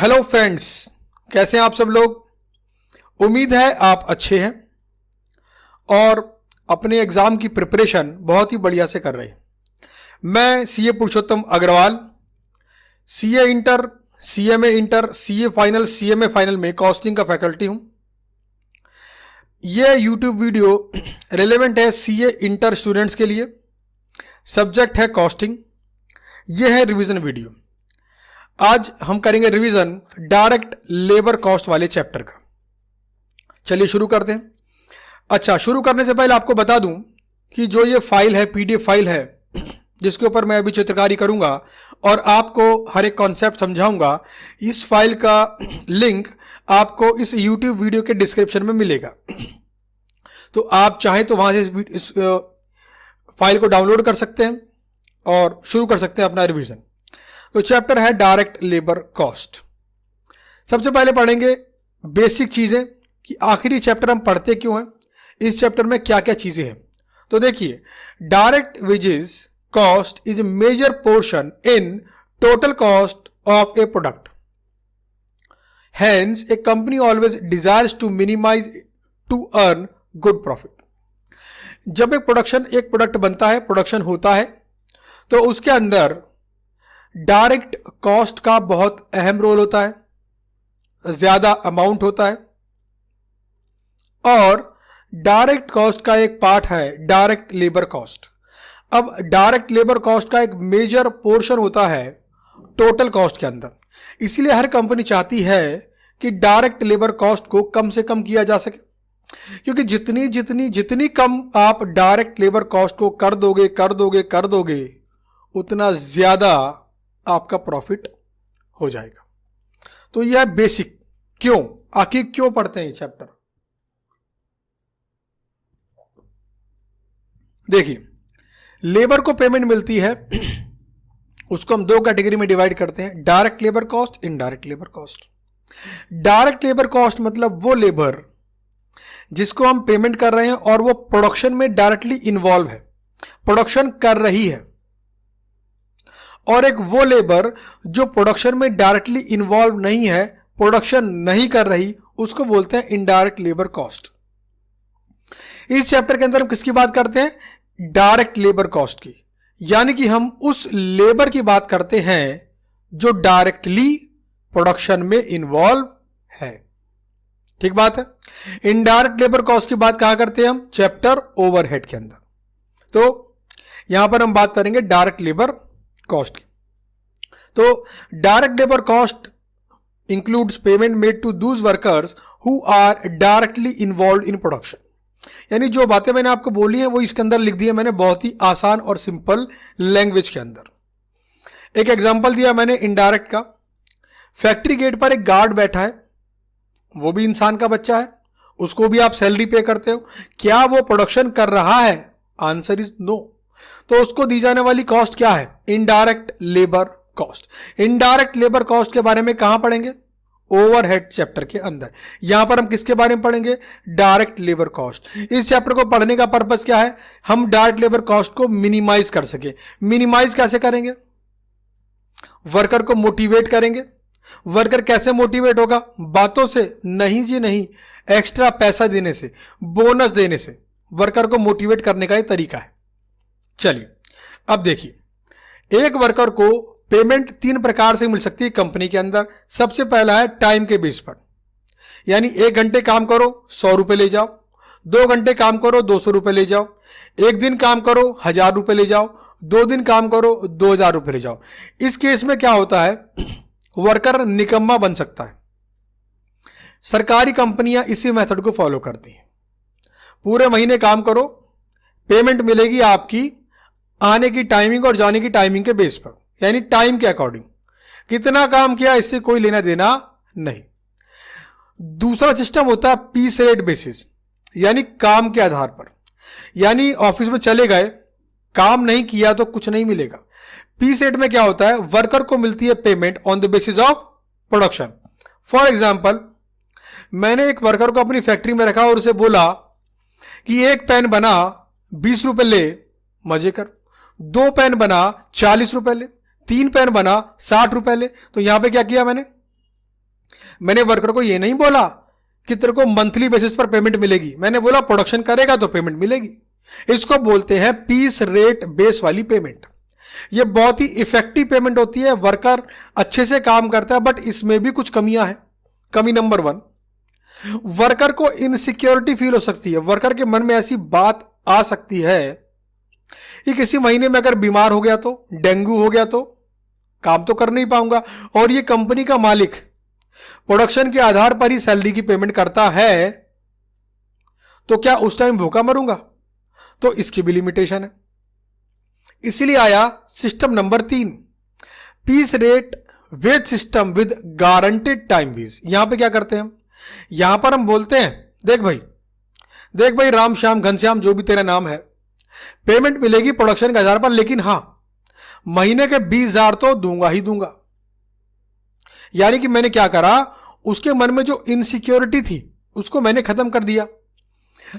Hello friends, कैसे हैं आप सब लोग। उम्मीद है आप अच्छे हैं और अपने एग्जाम की प्रिपरेशन बहुत ही बढ़िया से कर रहे हैं। मैं CA Purushottam Agarwal, CA inter, CMA inter, CA final, CMA final में कॉस्टिंग का फैकल्टी हूं। यह यूट्यूब वीडियो रिलेवेंट है सीए इंटर स्टूडेंट्स के लिए। सब्जेक्ट है कॉस्टिंग। यह है रिवीजन वीडियो। आज हम करेंगे रिवीजन डायरेक्ट लेबर कॉस्ट वाले चैप्टर का। चलिए शुरू करते हैं। अच्छा, शुरू करने से पहले आपको बता दूं कि जो ये फाइल है, पीडीएफ फाइल है, जिसके ऊपर मैं अभी चित्रकारी करूंगा और आपको हर एक कॉन्सेप्ट समझाऊंगा, इस फाइल का लिंक आपको इस यूट्यूब वीडियो के डिस्क्रिप्शन में मिलेगा। तो आप चाहें तो वहां से इस फाइल को डाउनलोड कर सकते हैं और शुरू कर सकते हैं अपना रिवीजन। तो चैप्टर है डायरेक्ट लेबर कॉस्ट। सबसे पहले पढ़ेंगे बेसिक चीजें कि आखिरी चैप्टर हम पढ़ते क्यों हैं, इस चैप्टर में क्या क्या चीजें हैं। तो देखिए, direct wages cost is a major portion in total cost of a product. Hence, a company always desires to minimize to earn good profit. जब एक प्रोडक्ट बनता है, प्रोडक्शन होता है, तो उसके अंदर डायरेक्ट कॉस्ट का बहुत अहम रोल होता है, ज्यादा अमाउंट होता है। और डायरेक्ट कॉस्ट का एक पार्ट है डायरेक्ट लेबर कॉस्ट। अब डायरेक्ट लेबर कॉस्ट का एक मेजर पोर्शन होता है टोटल कॉस्ट के अंदर। इसीलिए हर कंपनी चाहती है कि डायरेक्ट लेबर कॉस्ट को कम से कम किया जा सके, क्योंकि जितनी जितनी जितनी कम आप डायरेक्ट लेबर कॉस्ट को कर दोगे उतना ज्यादा आपका प्रॉफिट हो जाएगा। तो यह बेसिक। क्यों, आखिर क्यों पढ़ते हैं ये चैप्टर। देखिए, लेबर को पेमेंट मिलती है, उसको हम दो कैटेगरी में डिवाइड करते हैं, direct labour cost, indirect labour cost. Direct labour cost मतलब वो लेबर जिसको हम पेमेंट कर रहे हैं और वो प्रोडक्शन में डायरेक्टली इन्वॉल्व है, प्रोडक्शन कर रही है। और एक वो लेबर जो प्रोडक्शन में डायरेक्टली इन्वॉल्व नहीं है, प्रोडक्शन नहीं कर रही, उसको बोलते हैं इनडायरेक्ट लेबर कॉस्ट। इस चैप्टर के अंदर हम किसकी बात करते हैं, डायरेक्ट लेबर कॉस्ट की। यानी कि हम उस लेबर की बात करते हैं जो डायरेक्टली प्रोडक्शन में इन्वॉल्व है। ठीक बात है। इनडायरेक्ट लेबर कॉस्ट की बात कहां करते हैं हम, चैप्टर ओवरहेड के अंदर। तो यहां पर हम बात करेंगे डायरेक्ट लेबर कॉस्ट की। तो direct labour cost includes payment made to those workers who are directly involve in production. यानी जो बातें मैंने आपको बोली हैं वो इसके अंदर लिख दी है मैंने बहुत ही आसान और सिंपल लैंग्वेज के अंदर। एक एग्जांपल दिया मैंने इनडायरेक्ट का। फैक्ट्री गेट पर एक गार्ड बैठा है, वो भी इंसान का बच्चा है, उसको भी आप सैलरी पे करते हो। क्या वो प्रोडक्शन कर रहा है, आंसर इज नो। तो उसको दी जाने वाली कॉस्ट क्या है, indirect labour cost. Indirect labour cost के बारे में कहां पढ़ेंगे, ओवरहेड चैप्टर के अंदर। यहां पर हम किसके बारे में पढ़ेंगे, डायरेक्ट लेबर कॉस्ट। इस चैप्टर को पढ़ने का पर्पस क्या है, हम डायरेक्ट लेबर कॉस्ट को मिनिमाइज कर सके। मिनिमाइज कैसे करेंगे, वर्कर को मोटिवेट करेंगे। वर्कर कैसे मोटिवेट होगा, बातों से नहीं जी नहीं, एक्स्ट्रा पैसा देने से, बोनस देने से वर्कर को मोटिवेट करने का ये तरीका है। चलिए अब देखिए, एक वर्कर को पेमेंट 3 प्रकार से मिल सकती है कंपनी के अंदर। सबसे पहला है टाइम के बेस पर, यानी 1 घंटे काम करो 100 रुपए ले जाओ, 2 घंटे काम करो 200 रुपए ले जाओ, 1 दिन काम करो 1000 रुपए ले जाओ, 2 दिन काम करो 2000 रुपए ले जाओ। इस केस में क्या होता है, वर्कर निकम्मा बन सकता है। सरकारी कंपनियां इसी मेथड को फॉलो करती हैं। पूरे महीने काम करो, पेमेंट मिलेगी आपकी आने की टाइमिंग और जाने की टाइमिंग के बेस पर, यानी टाइम के अकॉर्डिंग। कितना काम किया इससे कोई लेना देना नहीं। दूसरा सिस्टम होता है पीस रेट बेसिस, यानी काम के आधार पर। यानी ऑफिस में चले गए, काम नहीं किया तो कुछ नहीं मिलेगा। पीस रेट में क्या होता है, वर्कर को मिलती है payment on the basis of production. For example, मैंने एक वर्कर को अपनी फैक्ट्री में रखा और उसे बोला कि 1 पेन बना 20 रुपए ले, मजे कर। 2 पेन बना 40 रुपए ले, 3 पेन बना 60 रुपए ले। तो यहां पे क्या किया मैंने, मैंने वर्कर को ये नहीं बोला कि तेरे को मंथली बेसिस पर पेमेंट मिलेगी, मैंने बोला प्रोडक्शन करेगा तो पेमेंट मिलेगी। इसको बोलते हैं पीस रेट बेस वाली पेमेंट। ये बहुत ही इफेक्टिव पेमेंट होती है, वर्कर अच्छे से काम करता है, बट इसमें भी कुछ कमियां हैं। कमी नंबर 1, वर्कर को इनसिक्योरिटी फील हो सकती है। वर्कर के मन में ऐसी बात आ सकती है कि किसी महीने में अगर बीमार हो गया तो, डेंगू हो गया तो काम तो कर नहीं पाऊंगा, और ये कंपनी का मालिक प्रोडक्शन के आधार पर ही सैलरी की पेमेंट करता है, तो क्या उस टाइम भूखा मरूंगा? तो इसकी भी लिमिटेशन है। इसलिए आया system number 3, piece rate wage system with guaranteed time wage. यहां पे क्या करते हैं हम, यहां पर हम बोलते हैं देख भाई राम श्याम घनश्याम जो भी तेरा नाम है, पेमेंट मिलेगी प्रोडक्शन के आधार पर, लेकिन हां महीने के 20,000 तो दूंगा ही दूंगा। यानी कि मैंने क्या करा, उसके मन में जो इनसिक्योरिटी थी उसको मैंने खत्म कर दिया।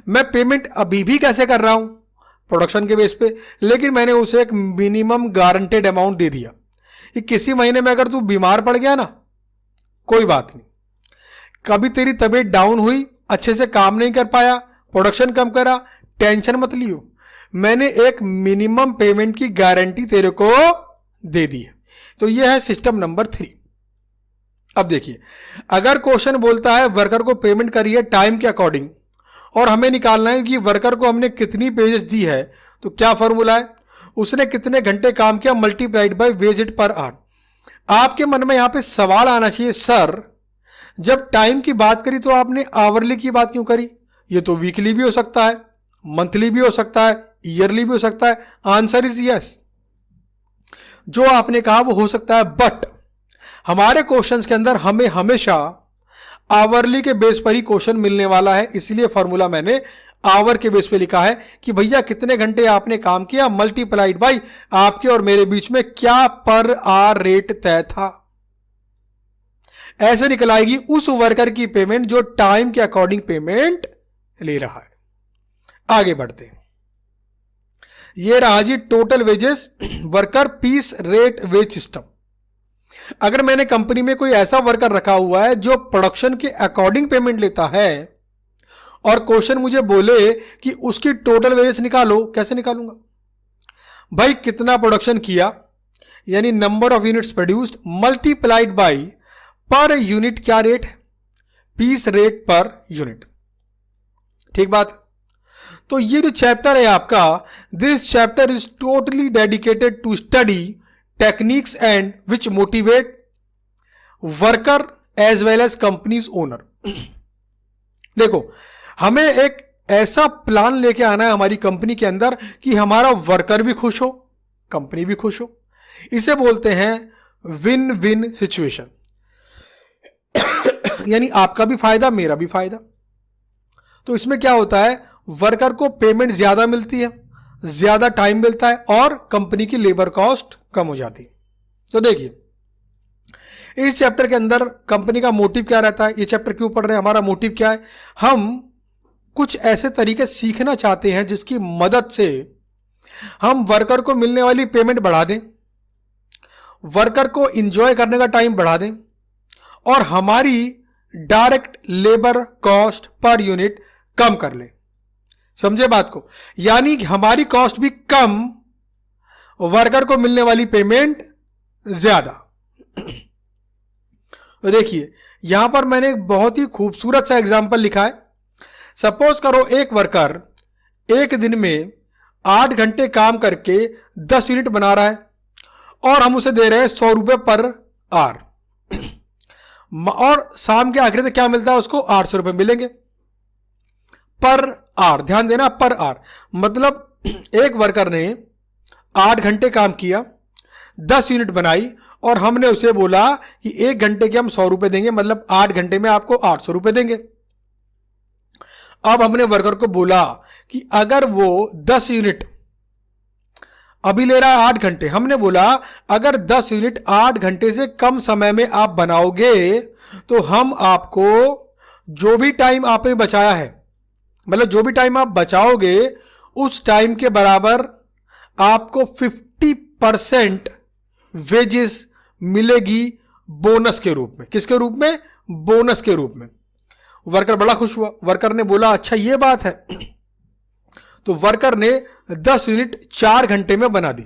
मैं पेमेंट अभी भी कैसे कर रहा हूं, प्रोडक्शन के बेस पे, लेकिन मैंने उसे एक मिनिमम गारंटेड अमाउंट दे दिया कि किसी महीने में अगर तू बीमार पड़ गया ना, कोई बात नहीं, कभी तेरी तबीयत डाउन हुई, अच्छे से काम नहीं कर पाया, प्रोडक्शन कम करा, टेंशन मत लियो, मैंने एक मिनिमम पेमेंट की गारंटी तेरे को दे दी है। तो यह है सिस्टम नंबर 3। अब देखिए, अगर क्वेश्चन बोलता है वर्कर को पेमेंट करिए टाइम के अकॉर्डिंग, और हमें निकालना है कि वर्कर को हमने कितनी पेजेस दी है, तो क्या फॉर्मूला है, उसने कितने घंटे काम किया multiplied by wage per hour. आपके मन में यहां पे सवाल आना चाहिए, सर जब टाइम की बात करी तो आपने आवरली की बात क्यों करी? ये तो वीकली भी हो सकता है, मंथली भी हो सकता है, ईयरली भी हो सकता है। आंसर इज यस, जो आपने कहा वो हो सकता है, बट हमारे क्वेश्चंस के अंदर हमें हमेशा आवरली के बेस पर ही क्वेश्चन मिलने वाला है, इसलिए फॉर्मूला मैंने आवर के बेस पे लिखा है कि भैया कितने घंटे आपने काम किया मल्टीप्लाइड बाय आपके और मेरे बीच में क्या पर आवर रेट तय था। ऐसे निकल आएगी उस वर्कर की पेमेंट जो टाइम के अकॉर्डिंग पेमेंट ले रहा है। आगे बढ़ते हैं, यह रहा जी total wages worker piece rate wage system. अगर मैंने कंपनी में कोई ऐसा वर्कर रखा हुआ है जो प्रोडक्शन के अकॉर्डिंग पेमेंट लेता है, और क्वेश्चन मुझे बोले कि उसकी टोटल वेजेस निकालो, कैसे निकालूंगा भाई? कितना प्रोडक्शन किया यानी number of units produced multiplied by per unit क्या रेट है, पीस रेट पर यूनिट। ठीक बात। तो ये जो चैप्टर है आपका, this chapter is totally dedicated to study techniques and which motivate worker as well as companies owner. देखो, हमें एक ऐसा प्लान लेके आना है हमारी कंपनी के अंदर कि हमारा वर्कर भी खुश हो, कंपनी भी खुश हो। इसे बोलते हैं विन विन सिचुएशन, यानी आपका भी फायदा मेरा भी फायदा। तो इसमें क्या होता है, वर्कर को पेमेंट ज्यादा मिलती है, ज्यादा टाइम मिलता है, और कंपनी की लेबर कॉस्ट कम हो जाती है। तो देखिए, इस चैप्टर के अंदर कंपनी का मोटिव क्या रहता है, ये चैप्टर क्यों पढ़ रहे हैं, हमारा मोटिव क्या है, हम कुछ ऐसे तरीके सीखना चाहते हैं जिसकी मदद से हम वर्कर को मिलने वाली पेमेंट बढ़ा दें, वर्कर को इंजॉय करने का टाइम बढ़ा दें, और हमारी direct labour cost per unit कम कर ले। समझे बात को? यानी कि हमारी कॉस्ट भी कम, वर्कर को मिलने वाली पेमेंट ज्यादा। तो देखिए, यहां पर मैंने एक बहुत ही खूबसूरत सा एग्जांपल लिखा है। सपोज करो एक वर्कर एक दिन में 8 घंटे काम करके 10 यूनिट बना रहा है, और हम उसे दे रहे हैं 100 रुपए पर आवर, और शाम के आखिर तक क्या मिलता है उसको, 800 रुपए मिलेंगे पर आवर। ध्यान देना, पर आवर मतलब एक वर्कर ने 8 घंटे काम किया, 10 यूनिट बनाई, और हमने उसे बोला कि 1 घंटे के हम 100 रुपए देंगे, मतलब 8 घंटे में आपको 800 रुपए देंगे। अब हमने वर्कर को बोला कि अगर वो 10 यूनिट अभी ले रहा है 8 घंटे, हमने बोला अगर 10 यूनिट 8 घंटे से कम समय में आप बनाओगे तो हम आपको जो भी टाइम आपने बचाया है, मतलब जो भी टाइम आप बचाओगे उस टाइम के बराबर आपको 50% वेजेस मिलेगी बोनस के रूप में। किसके रूप में? बोनस के रूप में। वर्कर बड़ा खुश हुआ, वर्कर ने बोला अच्छा ये बात है, तो वर्कर ने 10 यूनिट 4 घंटे में बना दी।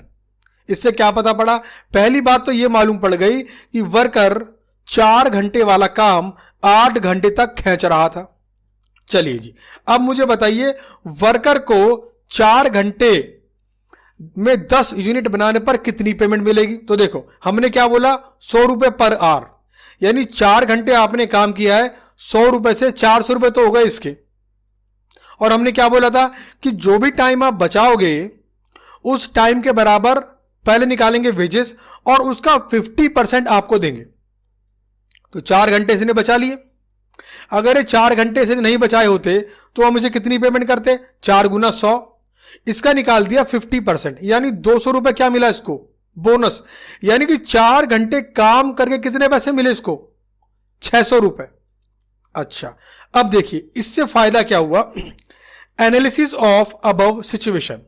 इससे क्या पता पड़ा? पहली बात तो यह मालूम पड़ गई कि वर्कर 4 घंटे वाला काम 8 घंटे तक खींच रहा था। चलिए जी, अब मुझे बताइए वर्कर को 4 घंटे में 10 यूनिट बनाने पर कितनी पेमेंट मिलेगी? तो देखो हमने क्या बोला, 100 रुपए पर आवर, यानी 4 घंटे आपने काम किया है, 100 रुपए से 400 रुपए तो हो गए इसके। और हमने क्या बोला था कि जो भी टाइम आप बचाओगे उस टाइम के बराबर पहले निकालेंगे वेजेस और उसका 50% आपको देंगे। तो 4 घंटे से ने बचा लिए। अगर ये 4 घंटे से नहीं बचाए होते तो हम इसे कितनी पेमेंट करते? 4 गुना 100, इसका निकाल दिया 50%, यानी 200 रुपए क्या मिला इसको? बोनस। यानी कि 4 घंटे काम करके कितने पैसे मिले इसको? 600 रुपए। अच्छा, अब देखिए इससे फायदा क्या हुआ? Analysis of above situation.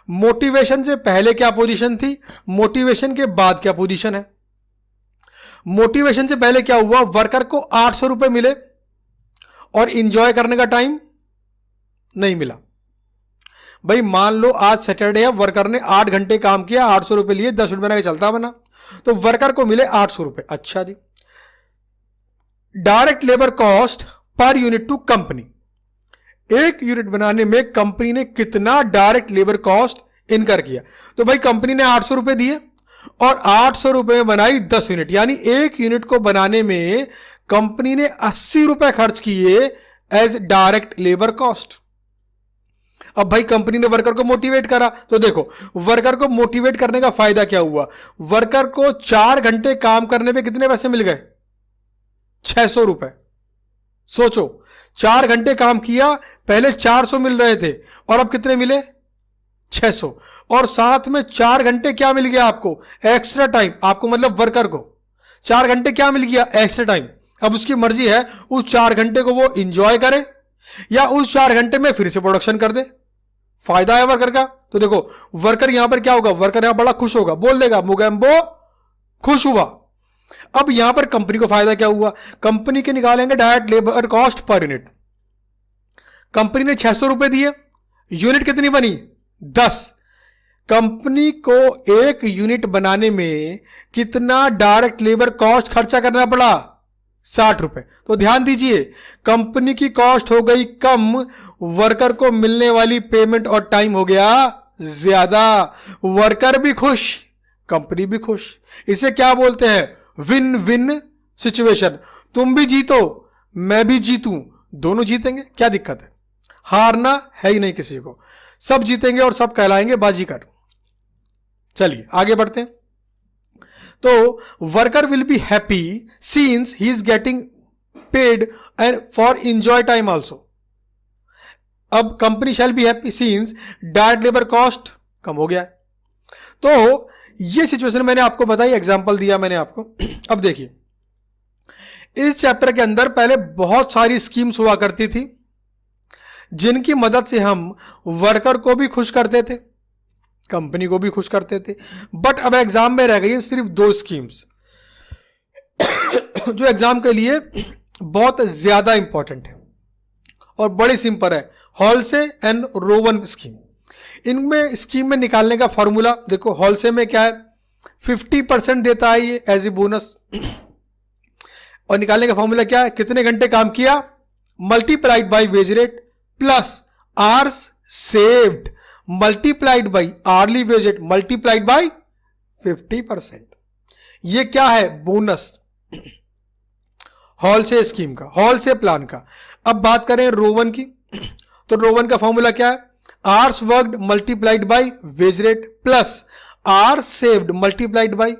Motivation से पहले क्या पोजीशन थी, मोटिवेशन के बाद क्या पोजीशन है? मोटिवेशन से पहले क्या हुआ? वर्कर को 800 रुपए मिले और इंजॉय करने का टाइम नहीं मिला। भाई मान लो आज सैटरडे है, वर्कर ने 8 घंटे काम किया, 800 रुपए लिए, 10 रुपए बना के चलता बना, तो वर्कर को मिले 800 रुपए। अच्छा जी, direct labour cost per unit to company. एक यूनिट बनाने में कंपनी ने कितना डायरेक्ट लेबर कॉस्ट इनकर किया? तो भाई कंपनी ने 800 रुपए दिए और 800 रुपए में बनाई 10 यूनिट, यानी एक यूनिट को बनाने में कंपनी ने 80 रुपए खर्च किए एज डायरेक्ट लेबर कॉस्ट। अब भाई कंपनी ने वर्कर को मोटिवेट करा, तो देखो वर्कर को मोटिवेट करने का फायदा क्या हुआ? वर्कर को 4 घंटे काम करने पे कितने पैसे मिल गए? 600 रुपए। सोचो 4 घंटे काम किया, पहले 400 मिल रहे थे और अब कितने मिले? 600। और साथ में 4 घंटे क्या मिल गया आपको? Extra time. आपको मतलब वर्कर को 4 घंटे क्या मिल गया? Extra time. अब उसकी मर्जी है उस 4 घंटे को वो इंजॉय करे या उस 4 घंटे में फिर से प्रोडक्शन कर दे। फायदा है वर्कर का। तो देखो वर्कर यहां पर क्या होगा? वर्कर यहां बड़ा खुश होगा, बोल देगा मुगेम्बो खुश हुआ। अब यहां पर कंपनी को फायदा क्या हुआ? कंपनी के निकालेंगे direct labour cost per unit. Company ने 600 रुपए दिए, यूनिट कितनी बनी? 10। कंपनी को एक यूनिट बनाने में कितना डायरेक्ट लेबर कॉस्ट खर्चा करना पड़ा? 60 रुपए। तो ध्यान दीजिए कंपनी की कॉस्ट हो गई कम, वर्कर को मिलने वाली पेमेंट और टाइम हो गया ज्यादा। वर्कर भी खुश, कंपनी भी खुश। इसे क्या बोलते हैं? Win win situation. तुम भी जीतो, मैं भी जीतूं, दोनों जीतेंगे। क्या दिक्कत है? हारना है ही नहीं किसी को, सब जीतेंगे और सब कहलाएंगे बाजीगर। चलिए आगे बढ़ते हैं। तो worker will be happy since he is getting paid and for enjoy time also. अब company shall be happy since direct labour cost कम हो गया है। तो ये सिचुएशन मैंने आपको बताई, एग्जांपल दिया मैंने आपको। अब देखिए इस चैप्टर के अंदर पहले बहुत सारी स्कीम्स हुआ करती थी जिनकी मदद से हम वर्कर को भी खुश करते थे, कंपनी को भी खुश करते थे। बट अब एग्जाम में रह गई है सिर्फ 2 स्कीम्स जो एग्जाम के लिए बहुत ज्यादा इंपॉर्टेंट है और बड़ी सिंपल है, हॉलसे एंड रोवन स्कीम। इनमें स्कीम में निकालने का फॉर्मूला देखो, हॉलसे में क्या है? 50% देता है ये एज ए बोनस, और निकालने का फॉर्मूला क्या है? कितने घंटे काम किया multiplied by wage rate plus hours saved multiplied by hourly wage rate multiplied by 50%। ये क्या है? बोनस हॉलसे स्कीम का, हॉलसे प्लान का। अब बात करें रोवन की, तो रोवन का फॉर्मूला क्या है? Hours worked multiplied by wage rate plus hours saved multiplied by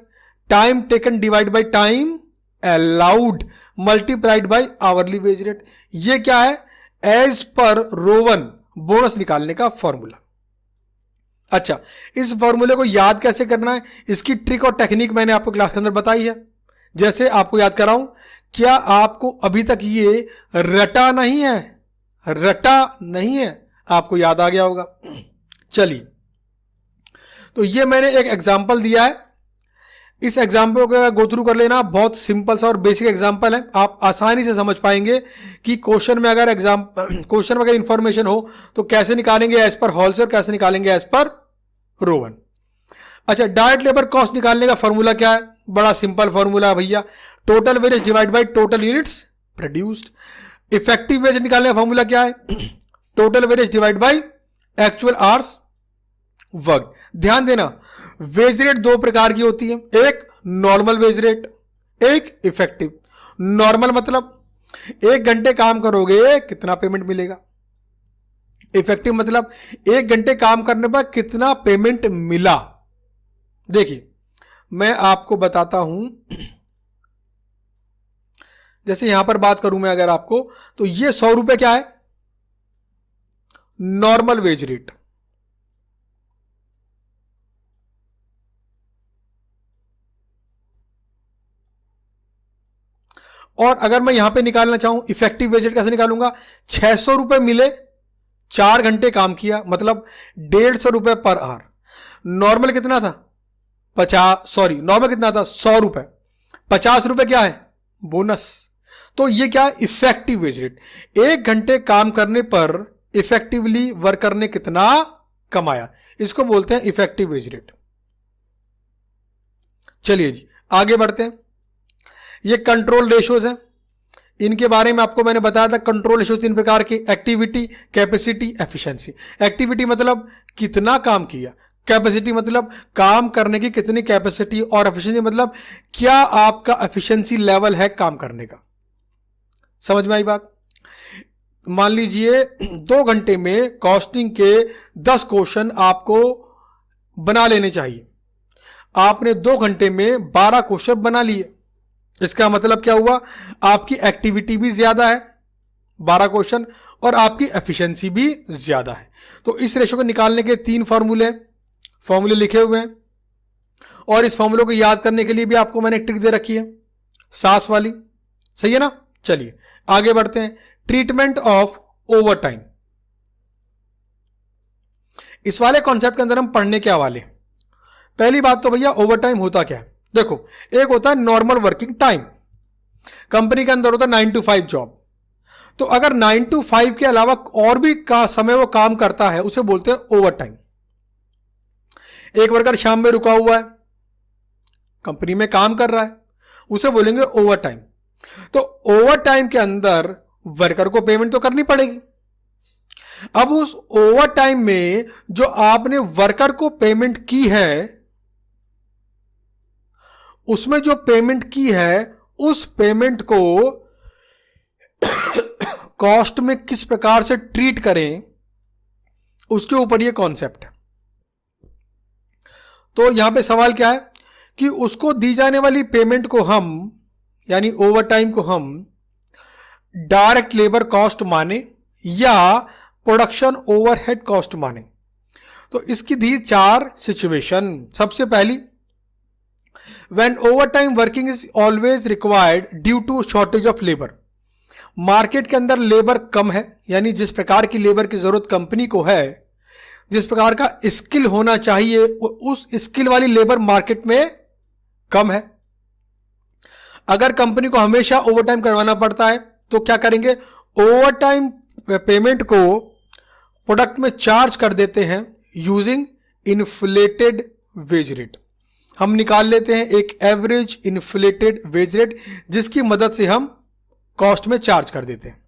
time taken divide by time allowed multiplied by hourly wage rate. ये क्या है? एज पर रोवन बोनस निकालने का फॉर्मूला। अच्छा, इस फॉर्मूले को याद कैसे करना है, इसकी ट्रिक और टेक्निक मैंने आपको क्लास के अंदर बताई है। जैसे आपको याद कराऊं, क्या आपको अभी तक ये रटा नहीं है? रटा नहीं है, आपको याद आ गया होगा। चलिए, तो ये मैंने एक एग्जांपल दिया है इस एग्जाम्पल को गो थ्रू कर लेना, बहुत सिंपल सा और बेसिक एग्जाम्पल है, आप आसानी से समझ पाएंगे कि क्वेश्चन में अगर इंफॉर्मेशन हो तो कैसे निकालेंगे एज पर हॉल से और कैसे निकालेंगे एज पर रो वन। अच्छा, डायरेक्ट लेबर कॉस्ट निकालने का फॉर्मूला क्या है? बड़ा सिंपल फॉर्मूला है भैया, total wages divide by total units produced. Effective ways निकालने का फॉर्मूला क्या है? Total wages divide by actual hours work. ध्यान देना, वेज रेट दो प्रकार की होती है, एक नॉर्मल वेज रेट, एक इफेक्टिव। नॉर्मल मतलब 1 घंटे काम करोगे कितना पेमेंट मिलेगा, इफेक्टिव मतलब 1 घंटे काम करने पर कितना पेमेंट मिला। देखिए मैं आपको बताता हूं, जैसे यहां पर बात करूं मैं अगर आपको, तो ये 100 रुपए क्या है? Normal wage rate. और अगर मैं यहां पे निकालना चाहूं इफेक्टिव वेज रेट, कैसे निकालूंगा? 600 रुपए मिले, 4 घंटे काम किया, मतलब 150 रुपए पर आवर। नॉर्मल कितना था? नॉर्मल कितना था? 100 रुपए। 50 रुपए क्या है? बोनस। तो ये क्या है? Effective wage rate. 1 घंटे काम करने पर इफेक्टिवली वर्कर ने कितना कमाया, इसको बोलते हैं इफेक्टिव वेज रेट। चलिए जी आगे बढ़ते हैं। ये कंट्रोल रेशियोज हैं, इनके बारे में आपको मैंने बताया था। कंट्रोल रेशियो 3 प्रकार के, एक्टिविटी, कैपेसिटी, एफिशिएंसी। एक्टिविटी मतलब कितना काम किया, कैपेसिटी मतलब काम करने की कितनी कैपेसिटी, और एफिशिएंसी मतलब क्या आपका एफिशिएंसी लेवल है काम करने का। समझ में आई बात? मान लीजिए 2 घंटे में कॉस्टिंग के 10 क्वेश्चन आपको बना लेने चाहिए, आपने 2 घंटे में 12 क्वेश्चन बना लिए। इसका मतलब क्या हुआ? आपकी एक्टिविटी भी ज्यादा है 12 क्वेश्चन, और आपकी एफिशिएंसी भी ज्यादा है। तो इस रेशो को निकालने के 3 फॉर्मूले लिखे हुए हैं, और इस फॉर्मूले को याद करने के लिए भी आपको मैंने ट्रिक दे रखी है, सास वाली। सही है ना? चलिए आगे बढ़ते हैं। ट्रीटमेंट ऑफ ओवर टाइम, इस वाले कॉन्सेप्ट के अंदर हम पढ़ने के हवाले। पहली बात तो भैया ओवर टाइम होता क्या है? देखो, एक होता है नॉर्मल वर्किंग टाइम, कंपनी के अंदर होता है 9 to 5 जॉब। तो अगर 9 to 5 के अलावा और भी समय वो काम करता है उसे बोलते हैं ओवर टाइम। एक वर्कर शाम में रुका हुआ है, कंपनी में काम कर रहा है, उसे बोलेंगे ओवर टाइम। तो ओवर टाइम के अंदर वर्कर को पेमेंट तो करनी पड़ेगी। अब उस ओवर टाइम में जो आपने वर्कर को पेमेंट की है, उसमें जो पेमेंट की है उस पेमेंट को कॉस्ट में किस प्रकार से ट्रीट करें, उसके ऊपर ये कॉन्सेप्ट है। तो यहां पे सवाल क्या है कि उसको दी जाने वाली पेमेंट को हम, यानी ओवर टाइम को हम डायरेक्ट लेबर कॉस्ट माने या प्रोडक्शन ओवरहेड कॉस्ट माने। तो इसकी दी 4 सिचुएशन। सबसे पहली, when overtime working is always required due to shortage of labor, market के अंदर लेबर कम है, यानी जिस प्रकार की लेबर की जरूरत कंपनी को है, जिस प्रकार का स्किल होना चाहिए, उस स्किल वाली लेबर मार्केट में कम है। अगर कंपनी को हमेशा ओवरटाइम करवाना पड़ता है तो क्या करेंगे? ओवरटाइम पेमेंट को प्रोडक्ट में चार्ज कर देते हैं यूजिंग इन्फ्लेटेड वेज रेट। हम निकाल लेते हैं एक एवरेज इन्फ्लेटेड वेज रेट, जिसकी मदद से हम कॉस्ट में चार्ज कर देते हैं।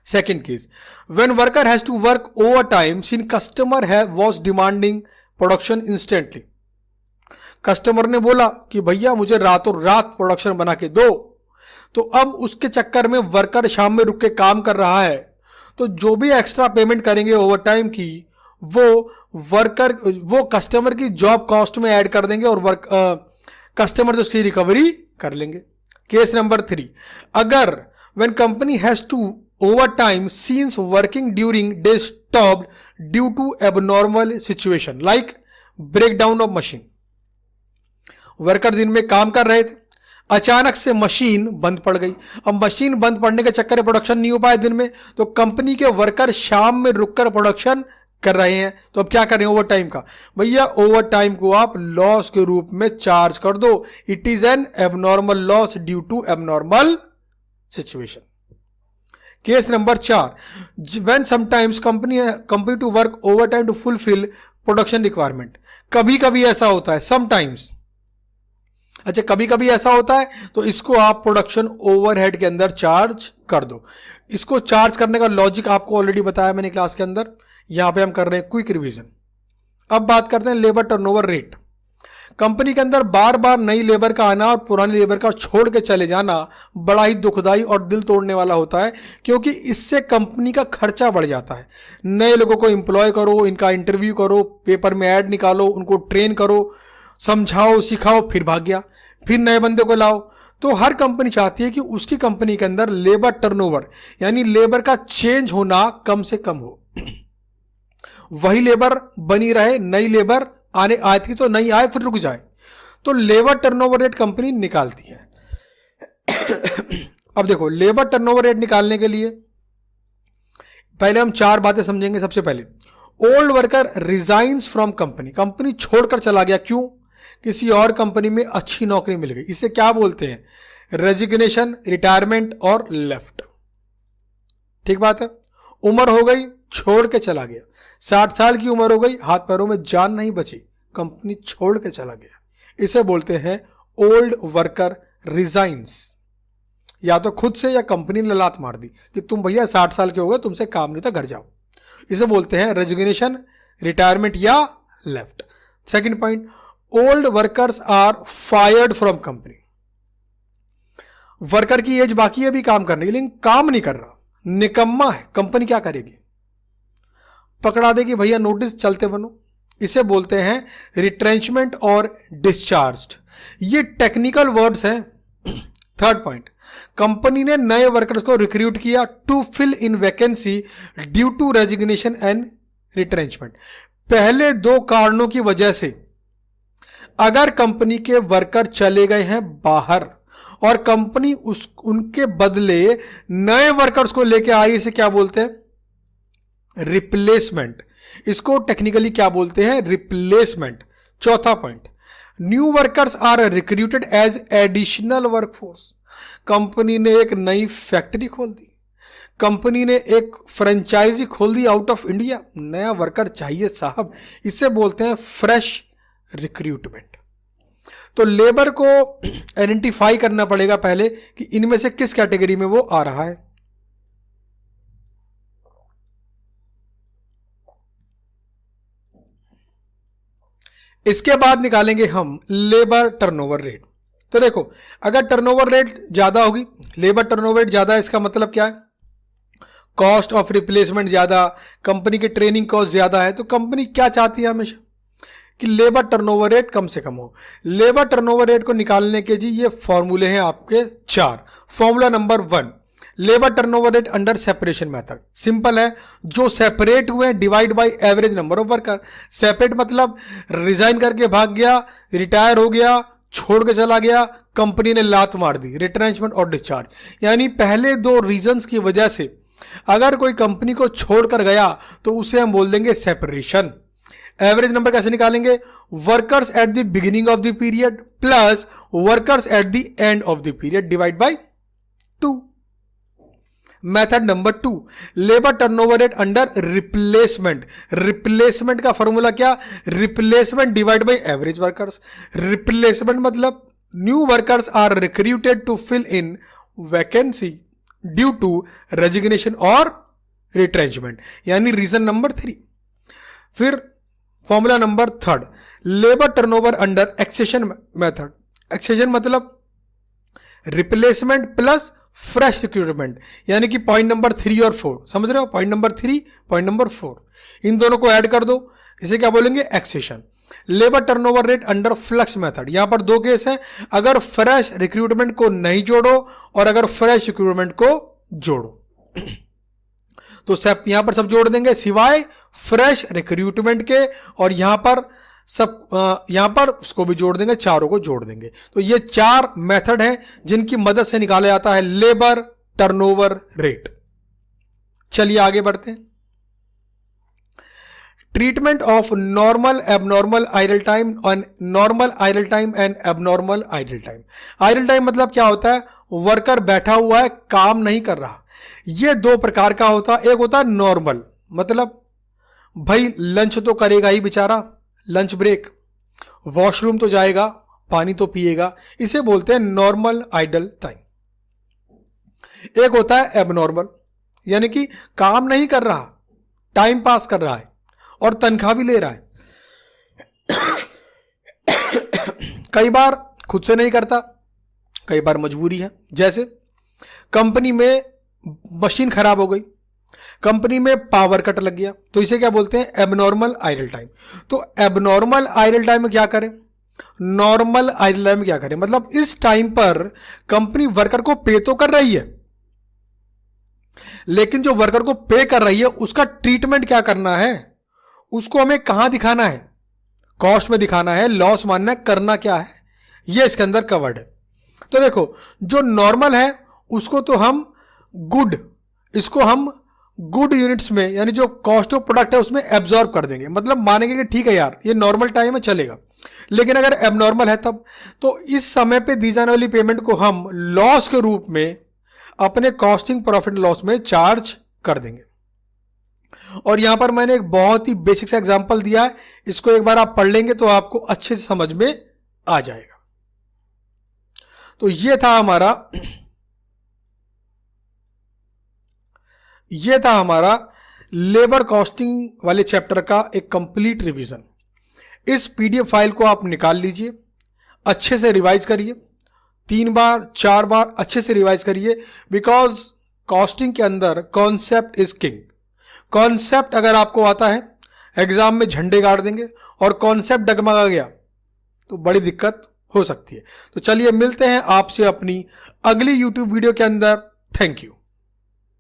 Second case, when worker has to work over time since customer was demanding production instantly. Customer ने बोला कि भैया मुझे रातों रात प्रोडक्शन बना के दो, तो अब उसके चक्कर में वर्कर शाम में रुक के काम कर रहा है, तो जो भी एक्स्ट्रा पेमेंट करेंगे ओवर टाइम की, वो कस्टमर की जॉब कॉस्ट में ऐड कर देंगे और कस्टमर जो उसकी रिकवरी कर लेंगे। केस नंबर 3, अगर when company has to over time since working during day stopped due to abnormal situation like breakdown of machine. Worker दिन में काम कर रहे थे, अचानक से मशीन बंद पड़ गई। अब मशीन बंद पड़ने के चक्कर में प्रोडक्शन नहीं हो पाया दिन में, तो कंपनी के वर्कर शाम में रुककर प्रोडक्शन कर रहे हैं, तो अब क्या करें ओवर टाइम का? भैया ओवर टाइम को आप लॉस के रूप में चार्ज कर दो. It is an abnormal loss due to abnormal situation. Case number 4, when sometimes company to work over time to fulfil production requirement. कभी कभी ऐसा होता है, समटाइम्स. अच्छा, कभी कभी ऐसा होता है तो इसको आप प्रोडक्शन ओवरहेड के अंदर चार्ज कर दो. इसको चार्ज करने का लॉजिक आपको ऑलरेडी बताया मैंने क्लास के अंदर. यहां पे हम कर रहे हैं क्विक रिवीजन. अब बात करते हैं लेबर टर्नओवर रेट. कंपनी के अंदर बार बार नई लेबर का आना और पुरानी लेबर का छोड़ के चले जाना बड़ा ही दुखदाई और दिल तोड़ने वाला होता है, क्योंकि इससे कंपनी का खर्चा बढ़ जाता है. नए लोगों को एम्प्लॉय करो, इनका इंटरव्यू करो, पेपर में ऐड निकालो, उनको ट्रेन करो, समझाओ, सिखाओ, फिर भाग गया, फिर नए बंदे को लाओ. तो हर कंपनी चाहती है कि उसकी कंपनी के अंदर लेबर टर्नओवर यानी लेबर का चेंज होना कम से कम हो. वही लेबर बनी रहे, नई लेबर आने आए थी तो नई आए फिर रुक जाए. तो लेबर टर्नओवर रेट कंपनी निकालती है. अब देखो, लेबर टर्नओवर रेट निकालने के लिए पहले हम 4 बातें समझेंगे. सबसे पहले, old worker resigns from company. Company छोड़कर चला गया, क्यों? किसी और कंपनी में अच्छी नौकरी मिल गई. इसे क्या बोलते हैं? रेजिग्नेशन, रिटायरमेंट और लेफ्ट. ठीक बात है. उम्र हो गई, छोड़ के चला गया. 60 साल की उम्र हो गई, हाथ पैरों में जान नहीं बची, कंपनी छोड़ के चला गया. इसे बोलते हैं ओल्ड वर्कर रिजाइन्स. या तो खुद से या कंपनी ने लात मार दी कि तुम भैया 60 साल के हो गए, तुमसे काम नहीं था, घर जाओ. इसे बोलते हैं रेजिग्नेशन, रिटायरमेंट या left. Second point, old workers are fired from company. Worker की एज बाकी है भी काम करने की, लेकिन काम नहीं कर रहा, निकम्मा है. कंपनी क्या करेगी? पकड़ा देगी, भैया नोटिस, चलते बनो. इसे बोलते हैं रिट्रेंचमेंट और डिस्चार्ज्ड. ये टेक्निकल वर्ड्स हैं. थर्ड पॉइंट, कंपनी ने नए वर्कर्स को रिक्रूट किया to fill in vacancy due to resignation and retrenchment. पहले 2 कारणों की वजह से अगर कंपनी के वर्कर चले गए हैं बाहर और कंपनी उनके बदले नए वर्कर्स को लेकर आई, इसे क्या बोलते हैं? रिप्लेसमेंट. इसको टेक्निकली क्या बोलते हैं? रिप्लेसमेंट. चौथा point, new workers are recruited as additional workforce. Company ने एक नई फैक्ट्री खोल दी, कंपनी ने एक फ्रेंचाइजी खोल दी आउट ऑफ इंडिया, नया वर्कर चाहिए साहब. इसे बोलते हैं फ्रेश रिक्रूटमेंट. तो लेबर को आइडेंटिफाई करना पड़ेगा पहले कि इनमें से किस कैटेगरी में वो आ रहा है. इसके बाद निकालेंगे हम लेबर टर्नओवर रेट. तो देखो, अगर टर्नओवर रेट ज्यादा होगी, लेबर टर्नओवर रेट ज्यादा है, इसका मतलब क्या है? कॉस्ट ऑफ रिप्लेसमेंट ज्यादा, कंपनी की ट्रेनिंग कॉस्ट ज्यादा है. तो कंपनी क्या चाहती है हमेशा? कि लेबर टर्नओवर रेट कम से कम हो. लेबर टर्नओवर रेट को निकालने के जी ये फॉर्मूले हैं आपके 4. Formula number 1, labour turnover rate under separation method. Simple है, जो सेपरेट हुए divide by average number of worker. Separate मतलब रिजाइन करके भाग गया, रिटायर हो गया, छोड़ के चला गया, कंपनी ने लात मार दी, रिट्रेंचमेंट और डिस्चार्ज. यानी पहले 2 रीजंस की वजह से अगर कोई कंपनी को छोड़कर गया तो उसे हम बोल देंगे सेपरेशन. एवरेज नंबर कैसे निकालेंगे? Workers at the beginning of the period plus workers at the end of the period divide by 2. Method number 2, labour turnover rate under replacement. Replacement का फॉर्मूला क्या? Replacement divide by average workers. Replacement मतलब new workers are recruited to fill in vacancy due to resignation और retrenchment, यानी reason number 3. फिर formula number 3, labour turnover under accession method. Accession मतलब replacement plus fresh recruitment, यानी कि point number 3 और 4. समझ रहे हो? पॉइंट नंबर 3, पॉइंट नंबर 4, इन दोनों को ऐड कर दो, इसे क्या बोलेंगे? Accession. Labour turnover rate under flux method. यहां पर 2 केस हैं, अगर फ्रेश रिक्रूटमेंट को नहीं जोड़ो और अगर फ्रेश रिक्रूटमेंट को जोड़ो. तो यहां पर सब जोड़ देंगे सिवाय फ्रेश रिक्रूटमेंट के, और यहां पर उसको भी जोड़ देंगे, चारों को जोड़ देंगे. तो ये 4 मेथड हैं जिनकी मदद से निकाला जाता है लेबर टर्नओवर रेट. चलिए आगे बढ़ते हैं. Treatment of normal abnormal idle time और normal idle time and abnormal idle time. Idle time मतलब क्या होता है, वर्कर बैठा हुआ है, काम नहीं कर रहा। ये दो प्रकार का होता है। एक होता है नॉर्मल, मतलब भाई लंच तो करेगा ही बेचारा, लंच ब्रेक, वॉशरूम तो जाएगा, पानी तो पिएगा, इसे बोलते हैं नॉर्मल आइडल टाइम। एक होता है एबनॉर्मल, यानी कि काम नहीं कर रहा, टाइम पास कर रहा है और तनख्वाह भी ले रहा है। कई बार खुद से नहीं करता, कई बार मजबूरी है। जैसे कंपनी में मशीन खराब हो गई, कंपनी में पावर कट लग गया, तो इसे क्या बोलते हैं, एबनॉर्मल आइडल टाइम। तो एबनॉर्मल आइडल टाइम में क्या करें, नॉर्मल आइडल टाइम में क्या करें, मतलब इस टाइम पर कंपनी वर्कर को पे तो कर रही है, लेकिन जो वर्कर को पे कर रही है उसका ट्रीटमेंट क्या करना है, उसको हमें कहां दिखाना है, कॉस्ट में दिखाना है, लॉस मानना है, करना क्या है, ये इसके अंदर कवर्ड है। तो देखो जो नॉर्मल है उसको तो हम गुड, इसको हम गुड यूनिट्स में, यानी जो कॉस्ट ऑफ प्रोडक्ट है उसमें एब्जॉर्ब कर देंगे, मतलब मानेंगे कि ठीक है यार ये नॉर्मल टाइम में चलेगा। लेकिन अगर एबनॉर्मल है तब, तो इस समय पे दी जाने वाली पेमेंट को हम लॉस के रूप में अपने कॉस्टिंग प्रॉफिट लॉस में चार्ज कर देंगे। और यहां पर मैंने एक बहुत ही बेसिक सा एग्जांपल दिया है, इसको एक बार आप पढ़ लेंगे तो आपको अच्छे से समझ में आ जाएगा। तो ये था हमारा लेबर कॉस्टिंग वाले चैप्टर का एक कंप्लीट रिवीजन। इस पीडीएफ फाइल को आप निकाल लीजिए, अच्छे से रिवाइज करिए, 3 बार 4 बार अच्छे से रिवाइज करिए, बिकॉज कॉस्टिंग के अंदर कॉन्सेप्ट इज किंग। कॉन्सेप्ट अगर आपको आता है, एग्जाम में झंडे गाड़ देंगे, और कॉन्सेप्ट डगमगा गया तो बड़ी दिक्कत हो सकती है। तो चलिए मिलते हैं आपसे अपनी अगली यूट्यूब वीडियो के अंदर। Thank you.